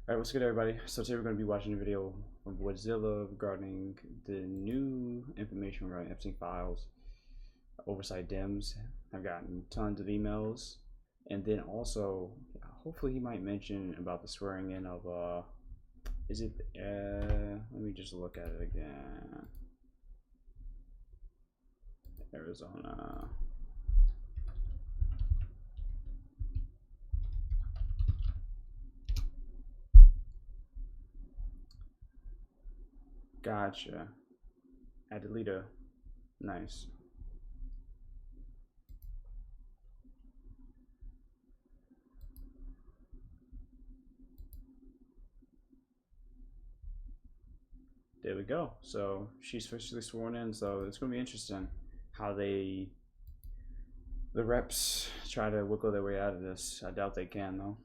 Alright, what's good everybody? So today we're going to be watching a video from Zilla regarding the new information regarding Epstein files, oversight Dems. I've gotten tons of emails, and then also hopefully he might mention about the swearing in of let me just look at it again. Arizona. Gotcha. Adelita. Nice. There we go. So she's officially sworn in, so it's going to be interesting how the reps try to wiggle their way out of this. I doubt they can, though.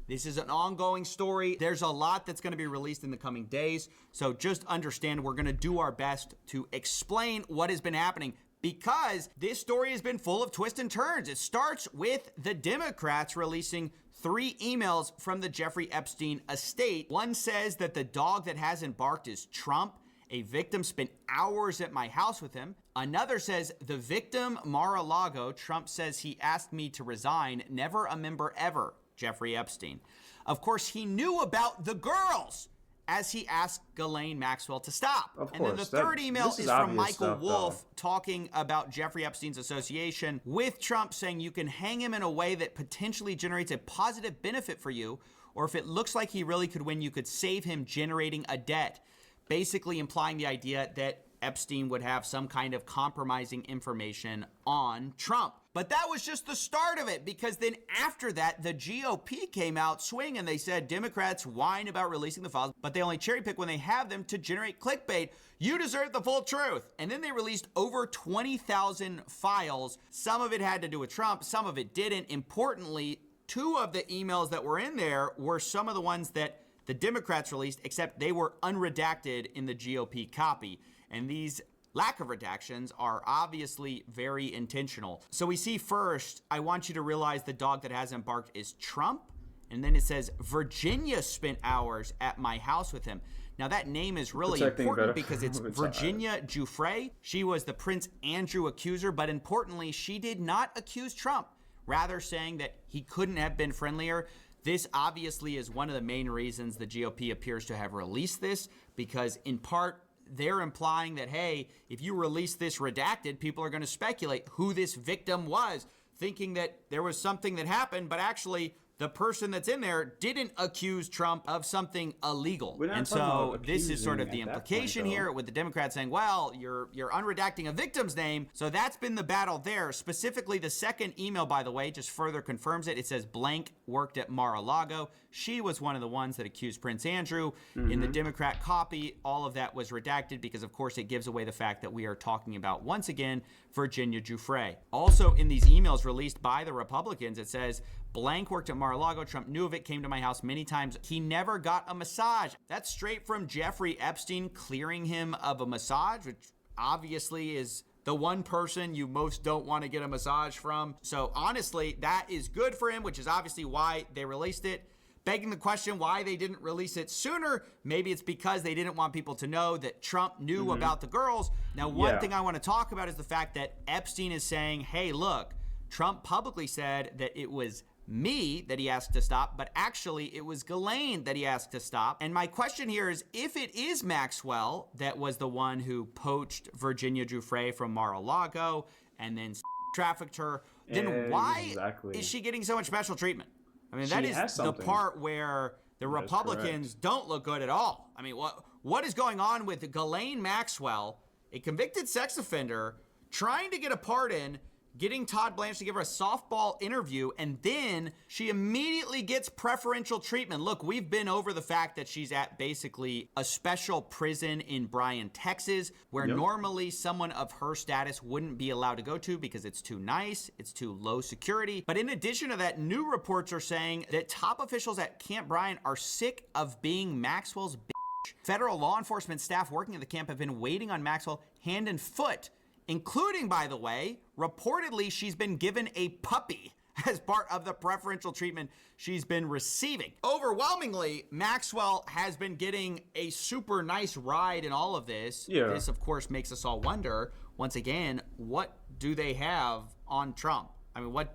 This is an ongoing story. There's a lot that's going to be released in the coming days. So just understand we're going to do our best to explain what has been happening, because this story has been full of twists and turns. It starts with the Democrats releasing 3 emails from the Jeffrey Epstein estate. One says that the dog that hasn't barked is Trump. A victim spent hours at my house with him. Another says the victim, Mar-a-Lago, Trump says he asked me to resign. Never a member ever. Jeffrey Epstein. Of course, he knew about the girls as he asked Ghislaine Maxwell to stop. Of course, and then the third email is from Michael Wolff talking about Jeffrey Epstein's association with Trump, saying you can hang him in a way that potentially generates a positive benefit for you, or if it looks like he really could win, you could save him generating a debt. Basically implying the idea that Epstein would have some kind of compromising information on Trump. But that was just the start of it, because then after that, the GOP came out swinging and they said Democrats whine about releasing the files, but they only cherry pick when they have them to generate clickbait. You deserve the full truth. And then they released over 20,000 files. Some of it had to do with Trump, some of it didn't. Importantly, 2 of the emails that were in there were some of the ones that the Democrats released, except they were unredacted in the GOP copy. And these lack of redactions are obviously very intentional. So we see first, I want you to realize the dog that hasn't barked is Trump. And then it says, Virginia spent hours at my house with him. Now that name is really important because it's Virginia Giuffre. She was the Prince Andrew accuser, but importantly, she did not accuse Trump, rather saying that he couldn't have been friendlier. This obviously is one of the main reasons the GOP appears to have released this, because in part, they're implying that, hey, if you release this redacted, people are going to speculate who this victim was, thinking that there was something that happened, but actually the person that's in there didn't accuse Trump of something illegal. And so this is sort of the implication here, with the Democrats saying, well, you're unredacting a victim's name. So that's been the battle there. Specifically, the second email, by the way, just further confirms it. It says blank worked at Mar-a-Lago. She was one of the ones that accused Prince Andrew. In the Democrat copy, all of that was redacted because, of course, it gives away the fact that we are talking about, once again, Virginia Giuffre. Also, in these emails released by the Republicans, it says blank worked at Mar-a-Lago. Trump knew of it, came to my house many times. He never got a massage. That's straight from Jeffrey Epstein clearing him of a massage, which obviously is the one person you most don't want to get a massage from. So honestly, that is good for him, which is obviously why they released it. Begging the question why they didn't release it sooner. Maybe it's because they didn't want people to know that Trump knew about the girls. Now, one thing I want to talk about is the fact that Epstein is saying, hey, look, Trump publicly said that it was me that he asked to stop, but actually it was Ghislaine that he asked to stop. And my question here is, if it is Maxwell that was the one who poached Virginia Giuffre from Mar-a-Lago and then trafficked her, then why is she getting so much special treatment? I mean, that is the part where the Republicans don't look good at all. I mean, what is going on with Ghislaine Maxwell, a convicted sex offender, trying to get a pardon, getting Todd Blanche to give her a softball interview, and then she immediately gets preferential treatment. Look, we've been over the fact that she's at basically a special prison in Bryan, Texas, where normally someone of her status wouldn't be allowed to go to because it's too nice, it's too low security. But in addition to that, new reports are saying that top officials at Camp Bryan are sick of being Maxwell's bitch. Federal law enforcement staff working at the camp have been waiting on Maxwell hand and foot, including, by the way, reportedly she's been given a puppy. as part of the preferential treatment she's been receiving. Overwhelmingly, Maxwell has been getting a super nice ride in all of this. Yeah. This, of course, makes us all wonder, once again, what do they have on Trump? I mean, why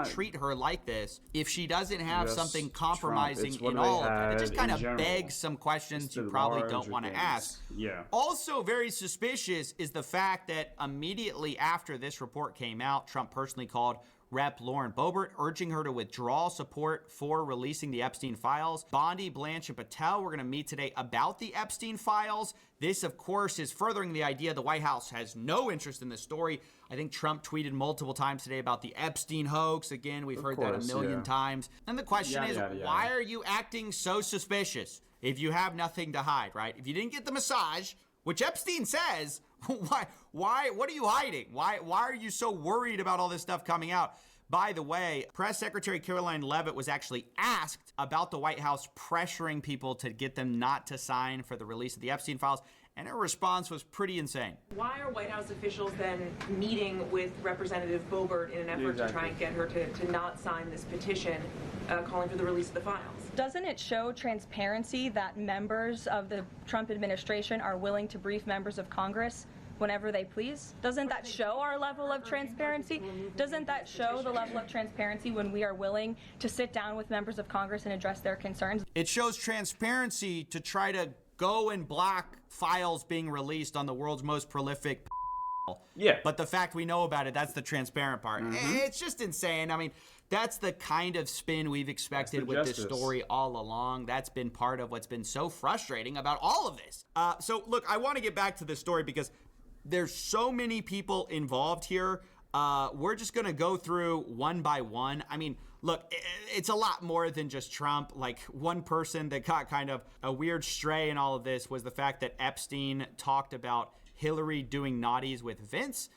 treat her like this if she doesn't have something compromising in all of it? It just kind of begs some questions you probably don't want to ask. Yeah. Also very suspicious is the fact that immediately after this report came out, Trump personally called Rep. Lauren Boebert, urging her to withdraw support for releasing the Epstein files. Bondi, Blanche, and Patel were going to meet today about the Epstein files. This, of course, is furthering the idea the White House has no interest in this story. I think Trump tweeted multiple times today about the Epstein hoax. Again, we've heard that a million times. And the question is, why are you acting so suspicious if you have nothing to hide, right? If you didn't get the massage, which Epstein says, why, what are you hiding? Why are you so worried about all this stuff coming out? By the way, Press Secretary Caroline Leavitt was actually asked about the White House pressuring people to get them not to sign for the release of the Epstein files, and her response was pretty insane. Why are White House officials then meeting with Representative Boebert in an effort to try and get her to not sign this petition calling for the release of the files? Doesn't it show transparency that members of the Trump administration are willing to brief members of Congress whenever they please? Doesn't that show our level of transparency? Doesn't that show the level of transparency when we are willing to sit down with members of Congress and address their concerns? It shows transparency to try to go and block files being released on the world's most prolific. Yeah. But the fact we know about it, that's the transparent part. It's just insane. I mean, that's the kind of spin we've expected with this story all along. That's been part of what's been so frustrating about all of this. So look, I want to get back to this story because there's so many people involved here. We're just going to go through one by one. I mean, look, it's a lot more than just Trump. Like, one person that got kind of a weird stray in all of this was the fact that Epstein talked about Hillary doing naughties with Vince.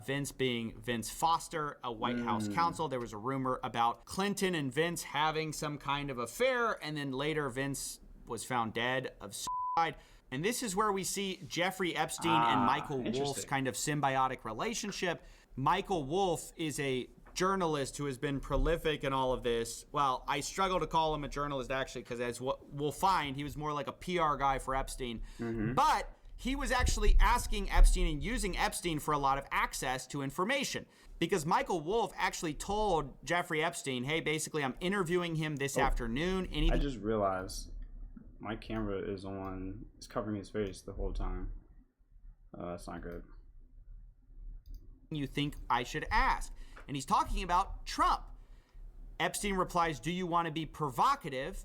Vince being Vince Foster, a White House counsel. There was a rumor about Clinton and Vince having some kind of affair, and then later Vince was found dead of suicide. And this is where we see Jeffrey Epstein and Michael Wolff's kind of symbiotic relationship. Michael Wolff is a journalist who has been prolific in all of this. Well, I struggle to call him a journalist, actually, because as what we'll find, he was more like a PR guy for Epstein. But he was actually asking Epstein and using Epstein for a lot of access to information. Because Michael Wolff actually told Jeffrey Epstein, hey, basically, I'm interviewing him this afternoon. I just realized my camera is covering his face the whole time. That's not good. You think I should ask? And he's talking about Trump. Epstein replies, do you want to be provocative?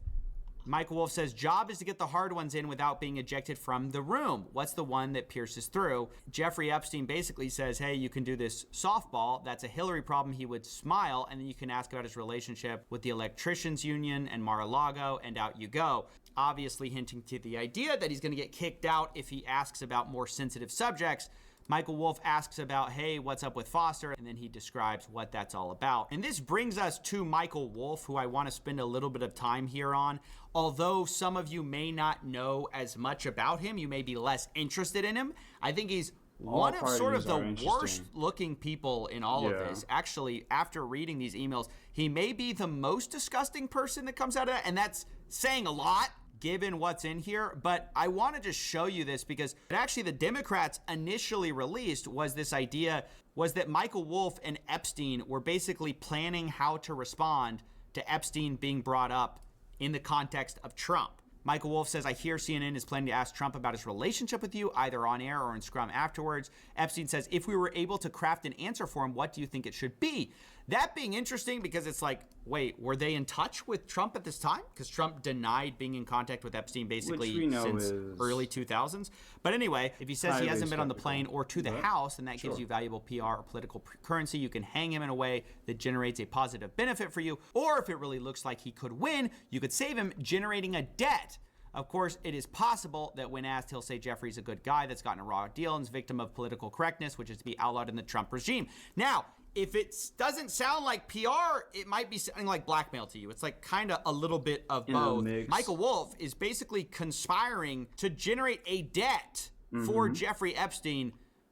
Michael Wolff says, job is to get the hard ones in without being ejected from the room. What's the one that pierces through? Jeffrey Epstein basically says, hey, you can do this softball. That's a Hillary problem. He would smile, and then you can ask about his relationship with the Electricians Union and Mar-a-Lago, and out you go. Obviously hinting to the idea that he's going to get kicked out if he asks about more sensitive subjects. Michael Wolff asks about, hey, what's up with Foster? And then he describes what that's all about. And this brings us to Michael Wolff, who I want to spend a little bit of time here on. Although some of you may not know as much about him, you may be less interested in him. I think he's one of sort of the worst looking people in all of this. Actually, after reading these emails, he may be the most disgusting person that comes out of that. And that's saying a lot, given what's in here, but I want to just show you this because actually the Democrats initially released was this idea was that Michael Wolff and Epstein were basically planning how to respond to Epstein being brought up in the context of Trump. Michael Wolff says, I hear CNN is planning to ask Trump about his relationship with you, either on air or in Scrum afterwards. Epstein says, if we were able to craft an answer for him, what do you think it should be? That being interesting because it's like, wait, were they in touch with Trump at this time? Because Trump denied being in contact with Epstein basically since early 2000s. But anyway, if he says he hasn't been on the plane or to the House, then that gives you valuable PR or political currency. You can hang him in a way that generates a positive benefit for you. Or if it really looks like he could win, you could save him generating a debt. Of course, it is possible that when asked, he'll say Jeffrey's a good guy that's gotten a raw deal and is victim of political correctness, which is to be outlawed in the Trump regime. Now, if it doesn't sound like PR, it might be sounding like blackmail to you. It's like kind of a little bit of both. Michael Wolff is basically conspiring to generate a debt for Jeffrey Epstein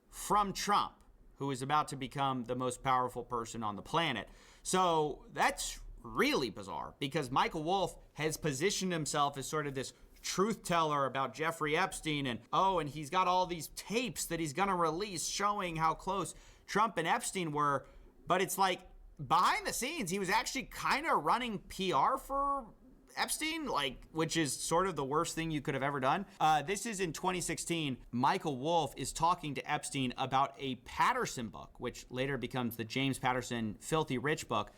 from Trump, who is about to become the most powerful person on the planet. So that's really bizarre because Michael Wolff has positioned himself as sort of this truth teller about Jeffrey Epstein, and he's got all these tapes that he's gonna release showing how close Trump and Epstein were. But it's like behind the scenes, he was actually kind of running PR for Epstein, which is sort of the worst thing you could have ever done. This is in 2016. Michael Wolff is talking to Epstein about a Patterson book, which later becomes the James Patterson Filthy Rich book.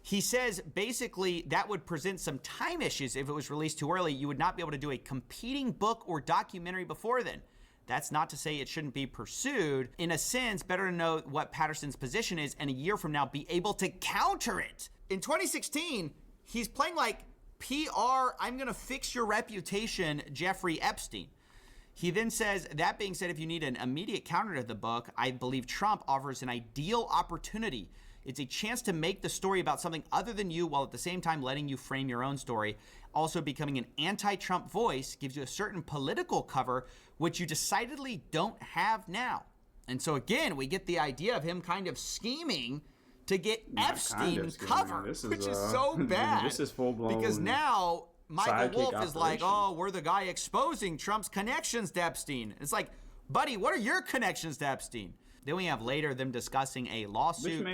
He says basically that would present some time issues if it was released too early. You would not be able to do a competing book or documentary before then. That's not to say it shouldn't be pursued. In a sense, better to know what Patterson's position is and a year from now be able to counter it. In 2016, he's playing like PR, I'm gonna fix your reputation, Jeffrey Epstein. He then says, that being said, if you need an immediate counter to the book, I believe Trump offers an ideal opportunity. It's a chance to make the story about something other than you while at the same time letting you frame your own story. Also, becoming an anti-Trump voice gives you a certain political cover, which you decidedly don't have now. And so again, we get the idea of him kind of scheming to get Epstein covered, which is so bad. This is full-blown. Because now Michael Wolff is like, oh, we're the guy exposing Trump's connections to Epstein. It's like, buddy, what are your connections to Epstein? Then we have later them discussing a lawsuit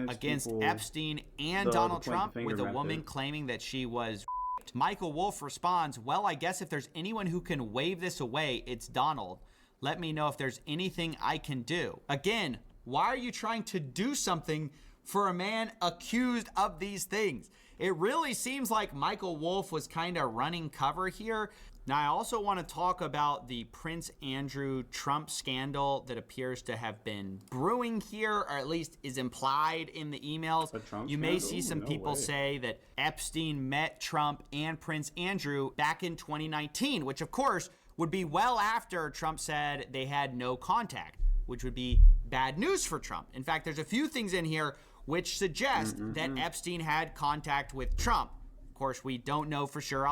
against Epstein and Donald Trump with a woman claiming that she was raped. Michael Wolff responds, well, I guess if there's anyone who can wave this away, it's Donald. Let me know if there's anything I can do. Again, why are you trying to do something for a man accused of these things? It really seems like Michael Wolff was kind of running cover here. Now, I also want to talk about the Prince Andrew Trump scandal that appears to have been brewing here, or at least is implied in the emails. You may see some people say that Epstein met Trump and Prince Andrew back in 2019, which of course would be well after Trump said they had no contact, which would be bad news for Trump. In fact, there's a few things in here which suggest that Epstein had contact with Trump. Of course, we don't know for sure.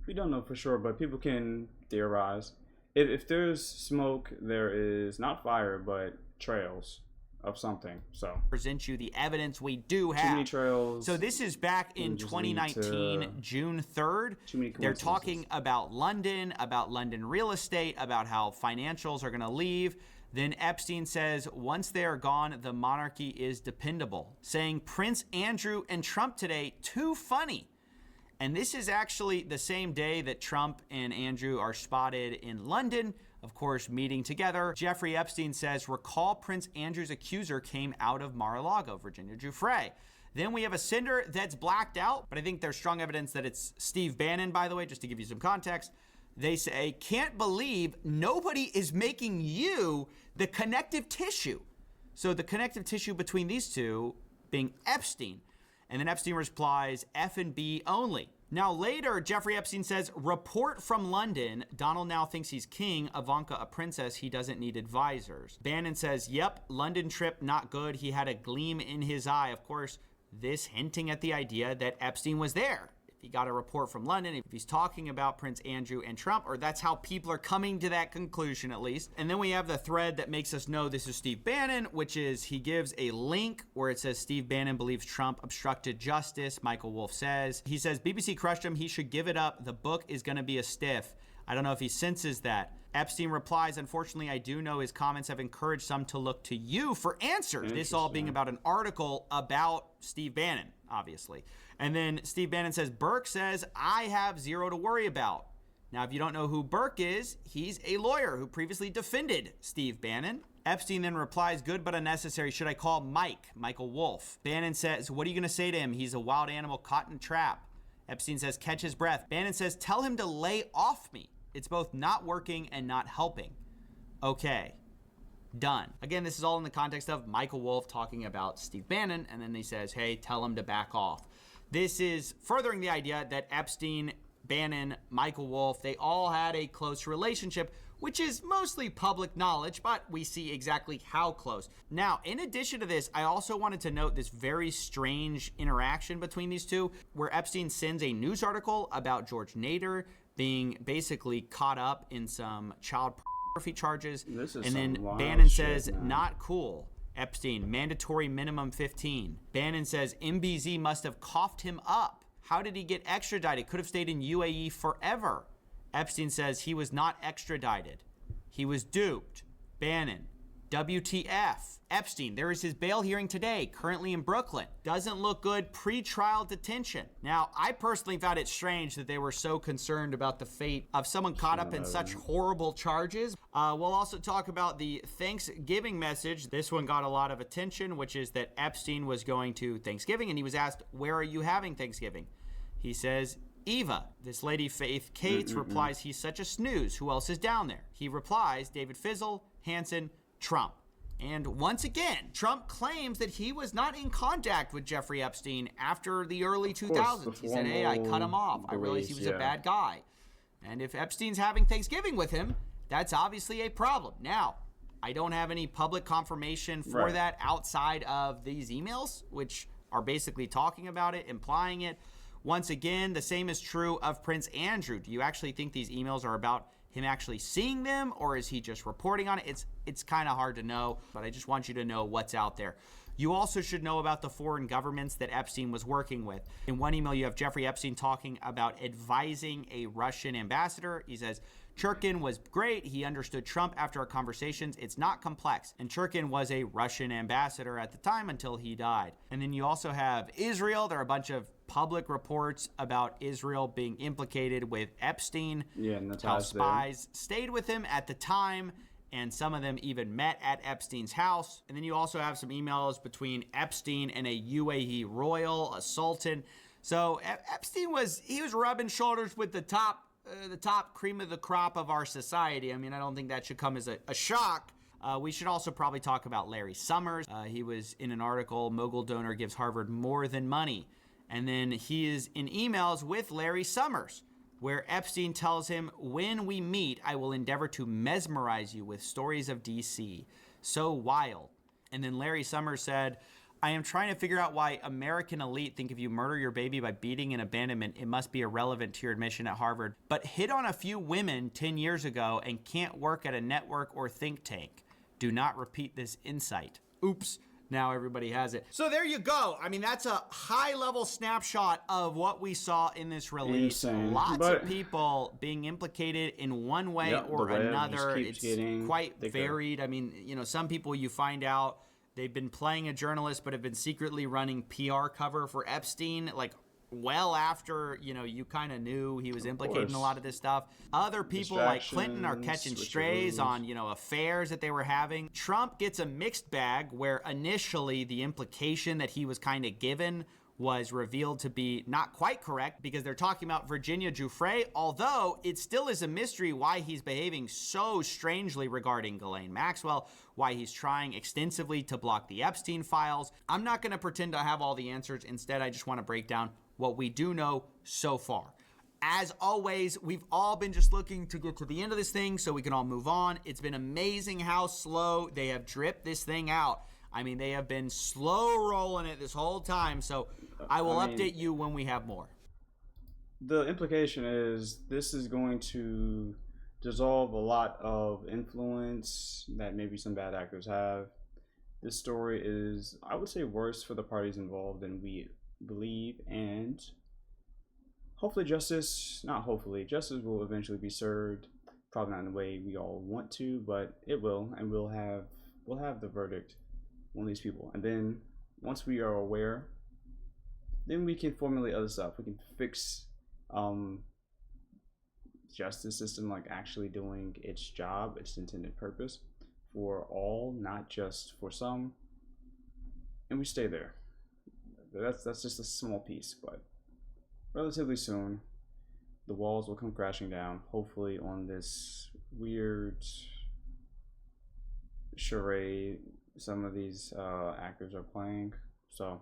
We don't know for sure, but people can theorize. If there's smoke, there is not fire, but trails of something. So present you the evidence we do have. Too many trails. So this is back in 2019, June 3rd. They're talking about London real estate, about how financials are going to leave. Then Epstein says, once they are gone, the monarchy is dependable. Saying Prince Andrew and Trump today, too funny. And this is actually the same day that Trump and Andrew are spotted in London, of course, meeting together. Jeffrey Epstein says, recall Prince Andrew's accuser came out of Mar-a-Lago, Virginia Giuffre. Then we have a sender that's blacked out, but I think there's strong evidence that it's Steve Bannon, by the way, just to give you some context. They say, can't believe nobody is making you the connective tissue. So the connective tissue between these two being Epstein. And then Epstein replies, F&B only. Now later, Jeffrey Epstein says, report from London. Donald now thinks he's king. Ivanka a princess. He doesn't need advisors. Bannon says, yep, London trip not good. He had a gleam in his eye. Of course, this hinting at the idea that Epstein was there. If he got a report from London, if he's talking about Prince Andrew and Trump, or that's how people are coming to that conclusion at least. And then we have the thread that makes us know this is Steve Bannon, which is he gives a link where it says Steve Bannon believes Trump obstructed justice. Michael Wolff says, he says BBC crushed him. He should give it up. The book is going to be a stiff. I don't know if he senses that. Epstein replies, unfortunately, I do know his comments have encouraged some to look to you for answers. This all being about an article about Steve Bannon, obviously. And then Steve Bannon says, Burke says, I have zero to worry about. Now, if you don't know who Burke is, he's a lawyer who previously defended Steve Bannon. Epstein then replies, good but unnecessary. Should I call Michael Wolff? Bannon says, what are you going to say to him? He's a wild animal caught in a trap. Epstein says, catch his breath. Bannon says, tell him to lay off me. It's both not working and not helping. Okay. Done. Again, this is all in the context of Michael Wolff talking about Steve Bannon, and then he says, hey, tell him to back off. This is furthering the idea that Epstein, Bannon, Michael Wolff, they all had a close relationship, which is mostly public knowledge, but we see exactly how close. Now, in addition to this, I also wanted to note this very strange interaction between these two, where Epstein sends a news article about George Nader being basically caught up in some child pornography charges. And then Bannon says, not cool. Epstein, mandatory minimum 15. Bannon says MBZ must have coughed him up. How did he get extradited? Could have stayed in UAE forever. Epstein says he was not extradited. He was duped. Bannon, WTF. Epstein, there is his bail hearing today, currently in Brooklyn. Doesn't look good, pre-trial detention. Now, I personally found it strange that they were so concerned about the fate of someone caught up in such horrible charges. We'll also talk about the Thanksgiving message. This one got a lot of attention, which is that Epstein was going to Thanksgiving, and he was asked, where are you having Thanksgiving? He says, Eva. This lady, Faith Cates, replies, he's such a snooze. Who else is down there? He replies, David Fizzle, Hansen, Trump. And once again, Trump claims that he was not in contact with Jeffrey Epstein after the early 2000s. He said, hey, I cut him off. I realized he was a bad guy. And if Epstein's having Thanksgiving with him, that's obviously a problem. Now, I don't have any public confirmation for that outside of these emails, which are basically talking about it, implying it. Once again, the same is true of Prince Andrew. Do you actually think these emails are about him actually seeing them, or is he just reporting on it? It's kind of hard to know, but I just want you to know what's out there. You also should know about the foreign governments that Epstein was working with. In one email, you have Jeffrey Epstein talking about advising a Russian ambassador. He says, Churkin was great. He understood Trump after our conversations. It's not complex. And Churkin was a Russian ambassador at the time until he died. And then you also have Israel. There are a bunch of public reports about Israel being implicated with Epstein. Yeah, and that's how spies stayed with him at the time, and some of them even met at Epstein's house. And then you also have some emails between Epstein and a UAE royal, a sultan. So Epstein was rubbing shoulders with the top cream of the crop of our society. I mean, I don't think that should come as a shock. We should also probably talk about Larry Summers. He was in an article, Mogul Donor gives Harvard more than money. And then he is in emails with Larry Summers, where Epstein tells him, when we meet, I will endeavor to mesmerize you with stories of DC. So wild. And then Larry Summers said, I am trying to figure out why American elite think if you murder your baby by beating and abandonment, it must be irrelevant to your admission at Harvard, but hit on a few women 10 years ago and can't work at a network or think tank. Do not repeat this insight. Oops. Now everybody has it. So there you go. I mean, that's a high-level snapshot of what we saw in this release. Insane. Lots of people being implicated in one way or another. It's quite varied. I mean, you know, some people you find out they've been playing a journalist but have been secretly running PR cover for Epstein, like well after, you know, you kind of knew he was implicated in a lot of this stuff. Other people like Clinton are catching strays on, you know, affairs that they were having. Trump gets a mixed bag where initially the implication that he was kind of given was revealed to be not quite correct because they're talking about Virginia Giuffre, although it still is a mystery why he's behaving so strangely regarding Ghislaine Maxwell, why he's trying extensively to block the Epstein files. I'm not going to pretend to have all the answers. Instead, I just want to break down what we do know so far. As always, we've all been just looking to get to the end of this thing so we can all move on. It's been amazing how slow they have dripped this thing out. I mean, they have been slow rolling it this whole time, so I will update you when we have more. The implication is this is going to dissolve a lot of influence that maybe some bad actors have. This story is, I would say, worse for the parties involved than we believe, and hopefully justice will eventually be served. Probably not in the way we all want to, but it will, and we'll have the verdict on these people. And then once we are aware, then we can formulate other stuff. We can fix justice system, like actually doing its job, its intended purpose for all, not just for some, and we stay there. That's just a small piece, but relatively soon the walls will come crashing down, hopefully, on this weird charade some of these actors are playing. So